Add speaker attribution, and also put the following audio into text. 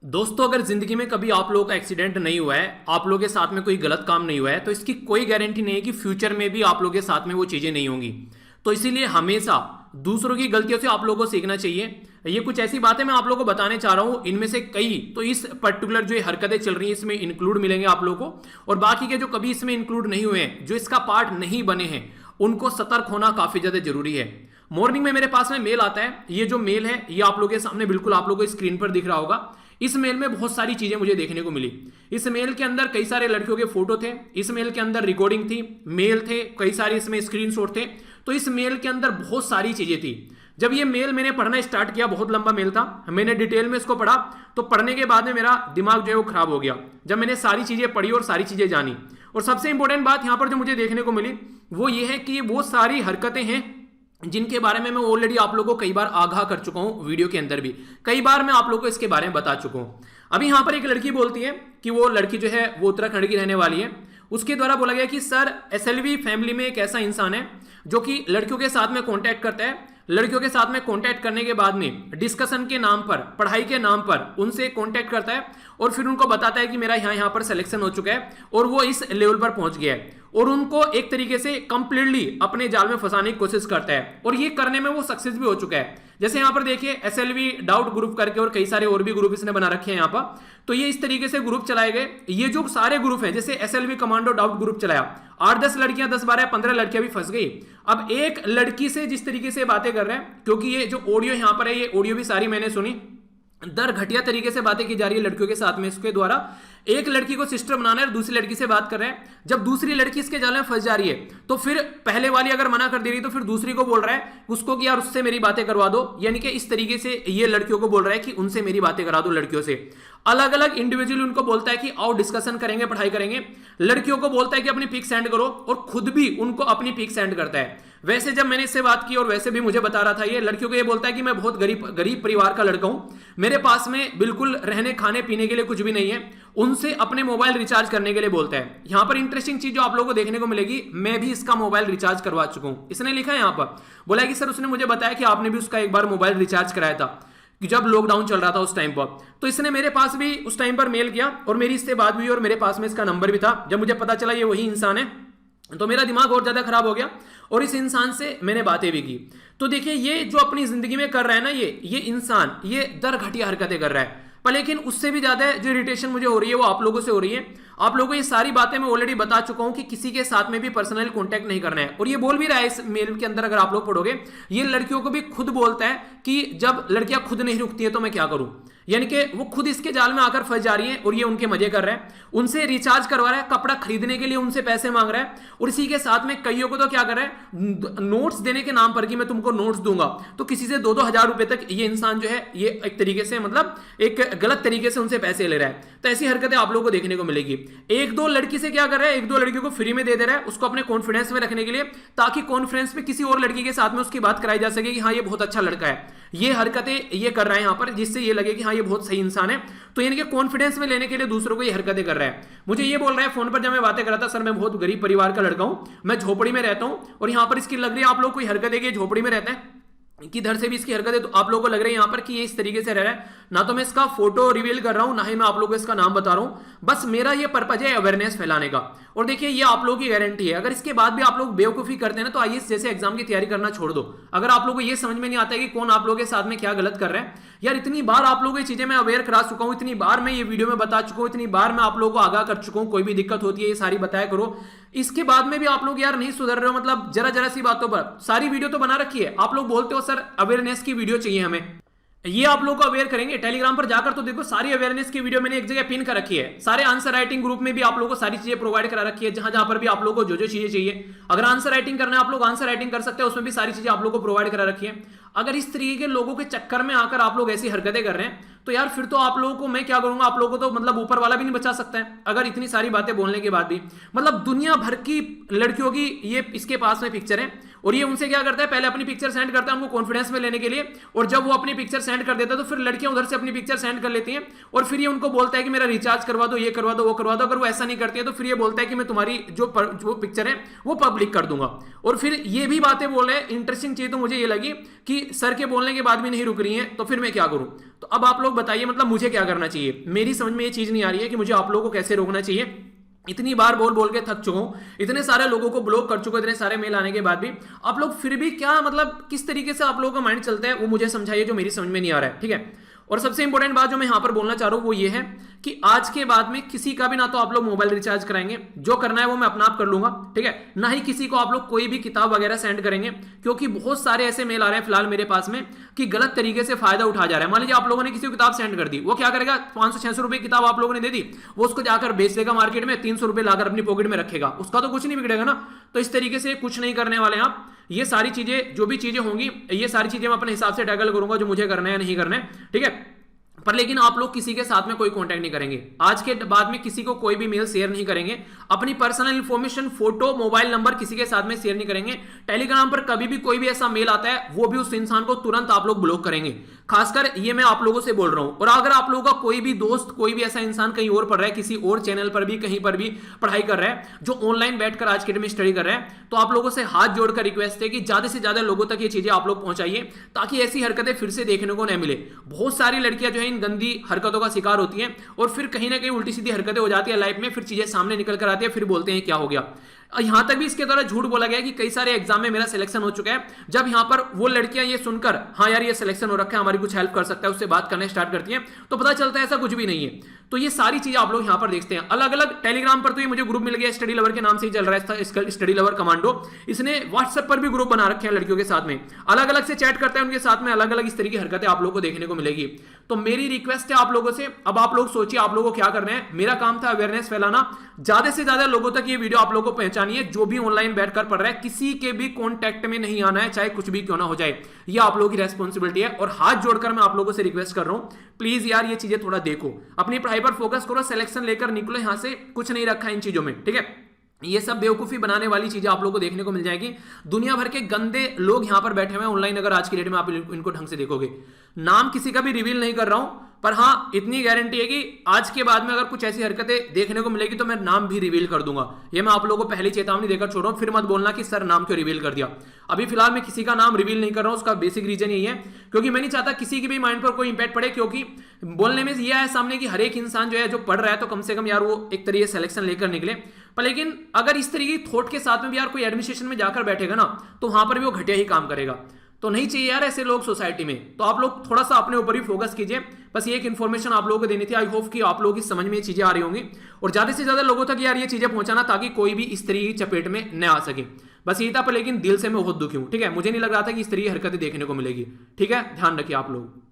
Speaker 1: दोस्तों, अगर जिंदगी में कभी आप लोगों का एक्सीडेंट नहीं हुआ है, आप लोगों के साथ में कोई गलत काम नहीं हुआ है, तो इसकी कोई गारंटी नहीं है कि फ्यूचर में भी आप लोगों के साथ में वो चीजें नहीं होंगी। तो इसीलिए हमेशा दूसरों की गलतियों से आप लोगों को सीखना चाहिए। ये कुछ ऐसी बातें मैं आप लोगों को बताने चाह रहा हूं, इनमें से कई तो इस पर्टिकुलर जो ये हरकतें चल रही हैं इसमें इंक्लूड मिलेंगे आप लोगों को, और बाकी के जो कभी इसमें इंक्लूड नहीं हुए हैं, जो इसका पार्ट नहीं बने हैं, उनको सतर्क होना काफी ज्यादा जरूरी है। मॉर्निंग में मेरे पास में मेल आता है। ये जो मेल है ये आप लोगों के सामने बिल्कुल आप लोगों को स्क्रीन पर दिख रहा होगा। इस मेल में बहुत सारी चीजें मुझे देखने को मिली। इस मेल के अंदर कई सारे लड़कियों के फोटो थे, इस मेल के अंदर रिकॉर्डिंग थी, मेल थे, कई सारे इसमें स्क्रीनशॉट थे। तो इस मेल के अंदर बहुत सारी चीजें थी। जब ये मेल मैंने पढ़ना स्टार्ट किया, बहुत लंबा मेल था, मैंने डिटेल में इसको पढ़ा, तो पढ़ने के बाद में मेरा दिमाग जो है वो खराब हो गया जब मैंने सारी चीजें पढ़ी और सारी चीजें जानी। और सबसे इंपॉर्टेंट बात यहां पर जो मुझे देखने को मिली वो ये है कि वो सारी हरकतें हैं जिनके बारे में मैं ऑलरेडी आप लोगों को कई बार आगाह कर चुका हूं। वीडियो के अंदर भी कई बार मैं आप लोगों को इसके बारे में बता चुका हूं। अभी यहां पर एक लड़की बोलती है कि वो लड़की जो है वो उत्तराखंड की रहने वाली है। उसके द्वारा बोला गया कि सर, एसएलवी फैमिली में एक ऐसा इंसान है जो कि लड़कियों के साथ में कांटेक्ट करता है। लड़कियों के साथ में कांटेक्ट करने के बाद में डिस्कशन के नाम पर, पढ़ाई के नाम पर उनसे कांटेक्ट करता है और फिर उनको बताता है कि मेरा यहां पर सिलेक्शन हो चुका है और वो इस लेवल पर पहुंच गया है, और उनको एक तरीके से कंप्लीटली अपने जाल में फंसाने की कोशिश करता है, और ये करने में वो सक्सेस भी हो चुका है। जैसे यहां पर देखिए एसएलवी डाउट ग्रुप करके और कई सारे और भी ग्रुप इसने बना रखे हैं यहां पर। तो ये इस तरीके से ग्रुप चलाए गए। ये जो सारे ग्रुप हैं, जैसे एसएलवी कमांडो डाउट ग्रुप चलाया, 8-10 लड़कियां, 10-12-15 लड़कियां भी फंस गई। अब एक लड़की से जिस तरीके से बातें कर रहे हैं, क्योंकि ये जो ऑडियो यहां पर है ये ऑडियो भी सारी मैंने सुनी, दर घटिया तरीके से बातें की जा रही है लड़कियों के साथ में। इसके द्वारा एक लड़की को सिस्टर बनाना है और दूसरी लड़की से बात कर रहे हैं। जब दूसरी लड़की इसके जाल में फंस जा रही है तो फिर पहले वाली अगर मना कर दे रही है तो फिर दूसरी को बोल रहा है उसको कि यार उससे मेरी बातें करवा दो। यानी कि इस तरीके से ये लड़कियों को बोल रहा है कि उनसे मेरी बातें करा दो। लड़कियों से अलग अलग इंडिविजुअली उनको बोलता है कि आओ डिस्कशन करेंगे, पढ़ाई करेंगे। लड़कियों को बोलता है कि अपनी पिक सेंड करो और खुद भी उनको अपनी पिक सेंड करता है। वैसे जब मैंने इससे बात की और वैसे भी मुझे बता रहा था, ये लड़कियों को ये बोलता है कि मैं बहुत गरीब परिवार का लड़का हूं, मेरे पास में बिल्कुल रहने खाने पीने के लिए कुछ भी नहीं है। उनसे अपने मोबाइल रिचार्ज करने के लिए बोलता है। यहां पर इंटरेस्टिंग चीज जो आप लोगों को देखने को मिलेगी, मैं भी इसका मोबाइल रिचार्ज करवा चुका हूं। इसने लिखा है यहां पर, बोला कि सर उसने मुझे बताया कि आपने भी उसका एक बार मोबाइल रिचार्ज कराया था कि जब लॉकडाउन चल रहा था उस टाइम पर। तो इसने मेरे पास भी उस टाइम पर मेल किया और मेरी इससे बात हुई और मेरे पास में इसका नंबर भी था। जब मुझे पता चला ये वही इंसान है तो मेरा दिमाग और ज्यादा खराब हो गया और इस इंसान से मैंने बातें भी की। तो देखिए ये जो अपनी जिंदगी में कर रहा है ना, ये इंसान ये दर घटिया हरकतें कर रहा है। पर लेकिन उससे भी ज्यादा जो इरिटेशन मुझे हो रही है वो आप लोगों से हो रही है। आप लोगों को ये सारी बातें मैं ऑलरेडी बता चुका हूं कि किसी के साथ में भी पर्सनल कांटेक्ट नहीं करना है। और ये बोल भी रहा है इस मेल के अंदर, अगर आप लोग पढ़ोगे, ये लड़कियों को भी खुद बोलता है कि जब लड़कियां खुद नहीं रुकती है तो मैं क्या करूं। यानी कि वो खुद इसके जाल में आकर फंस जा रही है और ये उनके मजे कर रहा है। उनसे रिचार्ज करवा रहा है, कपड़ा खरीदने के लिए उनसे पैसे मांग रहा है, और इसी के साथ में कईयों को तो क्या कर रहा है, नोट्स देने के नाम पर कि मैं तुमको नोट्स दूंगा, तो किसी से 2-2 हजार रुपए तक ये इंसान जो है ये एक तरीके से मतलब एक गलत तरीके से उनसे पैसे ले रहा है। तो ऐसी हरकतें आप लोगों को देखने को मिलेगी। 1-2 लड़की से क्या कर रहा है, 1-2 लड़कियों को फ्री में दे रहा है उसको अपने कॉन्फिडेंस में रखने के लिए, ताकि कॉन्फ्रेंस में किसी और लड़की के साथ में उसकी बात कराई जा सके कि हाँ ये बहुत अच्छा लड़का है। ये हरकतें ये कर रहा है यहां पर जिससे ये लगे कि हाँ ये बहुत सही इंसान है। तो यानी कि कॉन्फिडेंस में लेने के लिए दूसरों को ये हरकतें कर रहा है। मुझे ये बोल रहा है फोन पर जब मैं बातें कर रहा था, सर मैं बहुत गरीब परिवार का लड़का हूं, मैं झोपड़ी में रहता हूं, और यहां पर इसकी लग रही है आप लोग कोई हरकत है कि झोपड़ी में रहता है, किधर से भी इसकी हरकत है। तो आप लोगों को लग रहा है यहां पर कि ये इस तरीके से रह रहा है। ना तो मैं इसका फोटो रिवील कर रहा हूं, ना ही मैं आप लोगों को इसका नाम बता रहा हूं। बस मेरा ये पर्पज है अवेयरनेस फैलाने का। और देखिए ये आप लोगों की गारंटी है, अगर इसके बाद भी आप लोग बेवकूफी करते हैं ना तो आईएएस जैसे एग्जाम की तैयारी करना छोड़ दो। अगर आप लोगों को ये समझ में नहीं आता है कि कौन आप लोगों के साथ में क्या गलत कर रहे हैं, यार इतनी बार आप लोगों को ये चीजें मैं अवेयर करा चुका हूं, इतनी बार मैं ये वीडियो में बता चुका हूं, इतनी बार मैं आप लोगों को आगाह कर चुका हूं, कोई भी दिक्कत होती है ये सारी बताया करो। इसके बाद में भी आप लोग यार नहीं सुधर रहे हो, मतलब जरा जरा सी बातों पर। सारी वीडियो तो बना रखी है, आप लोग बोलते हो सर अवेयरनेस की वीडियो चाहिए हमें, ये आप लोग को अवेयर करेंगे। टेलीग्राम पर जाकर तो देखो सारी अवेयरनेस की वीडियो मैंने एक जगह पिन कर रखी है। सारे आंसर राइटिंग ग्रुप में भी आप लोगों को सारी चीजें प्रोवाइड करा रखी है, जहां जहां पर भी आप लोगों को जो चीजें चाहिए। अगर आंसर राइटिंग करना है आप लोग आंसर राइटिंग कर सकते हैं, उसमें भी सारी चीजें आप लोगों को प्रोवाइड करा रखी है। अगर इस तरीके के लोगों के चक्कर में आकर आप लोग ऐसी हरकतें कर रहे हैं तो यार फिर तो आप लोगों को मैं क्या करूंगा, आप लोगों को तो मतलब ऊपर वाला भी नहीं बचा सकता है। अगर इतनी सारी बातें बोलने के बाद भी, मतलब दुनिया भर की लड़कियों की ये इसके पास में पिक्चर है, और ये उनसे क्या करता है, पहले अपनी पिक्चर सेंड करता है उनको कॉन्फिडेंस में लेने के लिए, और जब वो अपनी पिक्चर सेंड कर देता है तो फिर लड़कियां उधर से अपनी पिक्चर सेंड कर लेती हैं, और फिर ये उनको बोलता है कि मेरा रिचार्ज करवा दो, ये करवा दो, वो करवा दो। अगर वो ऐसा नहीं करती है तो फिर ये बोलता है कि मैं तुम्हारी जो पिक्चर है वो पब्लिक कर दूंगा। और फिर ये भी बातें बोल रहे हैं। इंटरेस्टिंग चीज तो मुझे ये लगी कि सर के बोलने के बाद भी नहीं रुक रही है, तो फिर मैं क्या करूं। तो अब आप लोग बताइए मतलब मुझे क्या करना चाहिए? मेरी समझ में ये चीज नहीं आ रही है कि मुझे आप लोगों को कैसे रोकना चाहिए। इतनी बार बोल बोल के थक चुका हूं, इतने सारे लोगों को ब्लॉक कर चुका हूं, इतने सारे मेल आने के बाद भी आप लोग फिर भी क्या मतलब किस तरीके से आप लोगों का माइंड चलता है वो मुझे समझाइए, जो मेरी समझ में नहीं आ रहा है, ठीक है। और सबसे इंपॉर्टेंट बात जो मैं यहां पर बोलना चाह रहा हूं वो ये है कि आज के बाद में किसी का भी ना तो आप लोग मोबाइल रिचार्ज कराएंगे, जो करना है वो मैं अपना आप कर लूंगा, ठीक है, ना ही किसी को आप लोग कोई भी किताब वगैरह सेंड करेंगे, क्योंकि बहुत सारे ऐसे मेल आ रहे हैं फिलहाल मेरे पास में कि गलत तरीके से फायदा उठा जा रहा है। मान लीजिए आप लोगों ने किसी को किताब सेंड कर दी, वो क्या करेगा, 500-600 रुपए किताब आप लोगों ने दे दी, वो उसको जाकर बेच देगा मार्केट में, 300 रुपए लाकर अपनी पॉकेट में रखेगा, उसका तो कुछ नहीं बिगड़ेगा ना। तो इस तरीके से कुछ नहीं करने वाले हैं आप। ये सारी चीजें जो भी चीजें होंगी ये सारी चीजें मैं अपने हिसाब से टैकल करूंगा, जो मुझे करना है या नहीं करना है, ठीक है। पर लेकिन आप लोग किसी के साथ में कोई कांटेक्ट नहीं करेंगे, आज के बाद में किसी को कोई भी मेल शेयर नहीं करेंगे, अपनी personal information, photo, mobile number किसी के साथ में शेयर नहीं करेंगे। टेलीग्राम पर कभी भी कोई भी ऐसा मेल आता है वो भी उस इंसान को तुरंत आप लोग ब्लॉक करेंगे, खासकर ये मैं आप लोगों से बोल रहा हूं। और अगर आप लोगों का कोई भी दोस्त, कोई भी ऐसा इंसान कहीं और पढ़ रहा है, किसी और चैनल पर भी कहीं पर भी पढ़ाई कर रहा है, जो ऑनलाइन बैठकर आज के डेट में स्टडी कर रहा है, तो आप लोगों से हाथ जोड़कर रिक्वेस्ट है कि ज्यादा से ज्यादा लोगों तक ये चीजें आप लोग पहुंचाइए, ताकि ऐसी हरकतें फिर से देखने को न मिले। बहुत सारी लड़कियां जो है इन गंदी हरकतों का शिकार होती हैं और फिर कहीं ना कहीं उल्टी सीधी हरकतें हो जाती है लाइफ में, फिर चीजें सामने निकल कर आती है, फिर बोलते हैं क्या हो गया। यहां तक भी इसके द्वारा झूठ बोला गया कि कई सारे एग्जाम में मेरा सिलेक्शन हो चुका है। जब यहां पर वो लड़कियां ये सुनकर हाँ यार ये सिलेक्शन हो रखा है, हमारी कुछ हेल्प कर सकता है, उससे बात करने स्टार्ट करती हैं, तो पता चलता है ऐसा कुछ भी नहीं है। तो ये सारी चीजें आप लोग यहां पर देखते हैं अलग अलग। टेलीग्राम पर तो ये मुझे ग्रुप मिल गया, स्टडी लवर के नाम से ही चल रहा है, स्टडी लवर कमांडो। इसने व्हाट्सएप पर भी ग्रुप बना रखे हैं लड़कियों के साथ में, अलग अलग से चैट करते हैं उनके साथ में, अलग अलग इस तरीके की हरकतें आप लोगों को देखने को मिलेगी। तो मेरी रिक्वेस्ट है आप लोगों से, अब आप लोग सोचिए आप लोगों को क्या करना है। मेरा काम था अवेयरनेस फैलाना, ज्यादा से ज्यादा लोगों तक ये वीडियो आप लोगों को पहुंचानी है। जो भी ऑनलाइन बैठकर पढ़ रहा है किसी के भी कॉन्टैक्ट में नहीं आना है, चाहे कुछ भी क्यों ना हो जाए, ये आप लोगों की रेस्पॉन्सिबिलिटी है। और हाथ जोड़कर मैं आप लोगों से रिक्वेस्ट कर रहा हूं, प्लीज यार ये चीजें थोड़ा देखो, अपनी पढ़ाई पर फोकस करो, सिलेक्शन लेकर निकलो यहां से, कुछ नहीं रखा इन चीजों में, ठीक है। ये सब बेवकूफी बनाने वाली चीजें आप लोगों को देखने को मिल जाएगी। दुनिया भर के गंदे लोग यहां पर बैठे हुए हैं ऑनलाइन, अगर आज की डेट में आप इनको ढंग से देखोगे। नाम किसी का भी रिवील नहीं कर रहा हूं, पर हाँ इतनी गारंटी है कि आज के बाद में अगर कुछ ऐसी हरकतें देखने को मिलेगी तो मैं नाम भी रिवील कर दूंगा। ये मैं आप लोगों को पहले चेतावनी देकर छोड़ रहा हूं, फिर मत बोलना कि सर नाम क्यों रिवील कर दिया। अभी फिलहाल मैं किसी का नाम रिवील नहीं कर रहा हूं, उसका बेसिक रीजन यही है क्योंकि मैं नहीं चाहता किसी के भी माइंड पर कोई इंपैक्ट पड़े। क्योंकि बोलने में यह है सामने कि हर एक इंसान जो है जो पढ़ रहा है तो कम से कम यार वो एक तरीके से सिलेक्शन लेकर निकले। पर लेकिन अगर इस तरीके की थॉट के साथ में भी यार कोई एडमिनिस्ट्रेशन में जाकर बैठेगा ना तो वहां पर भी वो घटिया ही काम करेगा। तो नहीं चाहिए यार ऐसे लोग सोसाइटी में। तो आप लोग थोड़ा सा अपने ऊपर ही फोकस कीजिए। बस ये एक इन्फॉर्मेशन आप लोगों को देनी थी। आई होप कि आप लोगों की समझ में ये चीजें आ रही होंगी और ज्यादा से ज्यादा लोगों तक यार ये चीजें पहुंचाना ताकि कोई भी इस तरीके की चपेट में न आ सके। बस यही था, पर लेकिन दिल से मैं बहुत दुखी हूं, ठीक है। मुझे नहीं लग रहा था कि इस तरीके की हरकतें देखने को मिलेगी, ठीक है। ध्यान रखिए आप लोग।